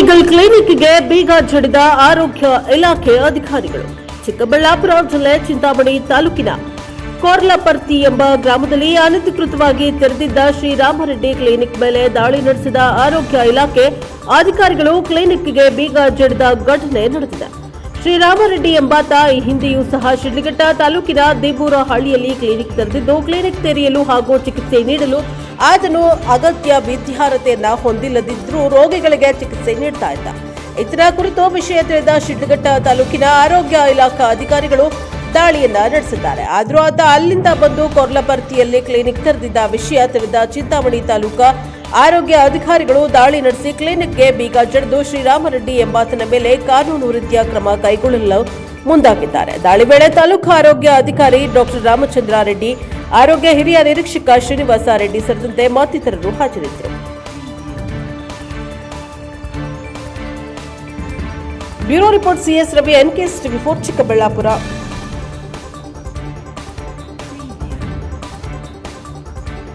Medical ಕ್ಲಿನಿಕ್ಗೆ ಬೀಗ ಜಡಿದ ಆರೋಗ್ಯ ಇಲಾಖೆ ಅಧಿಕಾರಿಗಳು. ಚಿಕ್ಕಬಳ್ಳಾಪುರ ಜಿಲ್ಲೆ ಚಿಂತಾಮಣಿ ತಾಲೂಕಿನ ಕೊರ್ಲಪರ್ತಿ ಎಂಬ ಗ್ರಾಮದಲ್ಲಿ ಅನಧಿಕೃತವಾಗಿ ತೆರೆದಿದ್ದ ಶ್ರೀರಾಮರೆಡ್ಡಿ ಕ್ಲಿನಿಕ್ ಮೇಲೆ ದಾಳಿ ನಡೆಸಿದ ಆರೋಗ್ಯ ಇಲಾಖೆ ಅಧಿಕಾರಿಗಳು ಕ್ಲಿನಿಕ್ಗೆ ಬೀಗ ಜಡಿದ ಘಟನೆ ನಡೆದಿದೆ. ಶ್ರೀರಾಮರೆಡ್ಡಿ ಎಂಬಾತ ಈ ಹಿಂದೆಯೂ ಸಹ ಶಿಡ್ಲಘಟ್ಟ ತಾಲೂಕಿನ ದೇಬೂರಹಳ್ಳಿಯಲ್ಲಿ ಕ್ಲಿನಿಕ್ ತೆರೆದಿದ್ದು, ಕ್ಲಿನಿಕ್ ತೆರೆಯಲು ಹಾಗೂ ಚಿಕಿತ್ಸೆ ನೀಡಲು ಆತನು ಅಗತ್ಯ ವಿದ್ಯಾರ್ಹತೆಯನ್ನ ಹೊಂದಿಲ್ಲದಿದ್ದರೂ ರೋಗಿಗಳಿಗೆ ಚಿಕಿತ್ಸೆ ನೀಡ್ತಾ ಇದ್ದ. ಇದರ ಕುರಿತು ವಿಷಯ ತಿಳಿದ ಶಿಡ್ಲಘಟ್ಟ ತಾಲೂಕಿನ ಆರೋಗ್ಯ ಇಲಾಖಾ ಅಧಿಕಾರಿಗಳು ದಾಳಿಯನ್ನ ನಡೆಸಿದ್ದಾರೆ. ಆದರೂ ಆತ ಅಲ್ಲಿಂದ ಬಂದು ಕೊರ್ಲಪರ್ತಿಯಲ್ಲಿ ಕ್ಲಿನಿಕ್ ತೆರೆದಿದ್ದ ವಿಷಯ ತಿಳಿದ ಚಿಂತಾಮಣಿ ತಾಲೂಕಾ ಆರೋಗ್ಯ ಅಧಿಕಾರಿಗಳು ದಾಳಿ ನಡೆಸಿ ಕ್ಲಿನಿಕ್ಗೆ ಬೀಗ ಜಡಿದು ಶ್ರೀರಾಮರೆಡ್ಡಿ ಎಂಬಾತನ ಮೇಲೆ ಕಾನೂನು ರೀತಿಯ ಕ್ರಮ ಕೈಗೊಳ್ಳಲು ಮುಂದಾಗಿದ್ದಾರೆ. ದಾಳಿ ವೇಳೆ ತಾಲೂಕು ಆರೋಗ್ಯ ಅಧಿಕಾರಿ ಡಾಕ್ಟರ್ ರಾಮಚಂದ್ರ ರೆಡ್ಡಿ, ಆರೋಗ್ಯ ಹಿರಿಯ ನಿರೀಕ್ಷಕ ಶ್ರೀನಿವಾಸ ರೆಡ್ಡಿ ಸೇರಿದಂತೆ ಮತ್ತಿತರರು ಹಾಜರಿದ್ದರು. Bureau report CS Ravi, NKS ಟಿವಿ4 ಚಿಕ್ಕಬಳ್ಳಾಪುರ.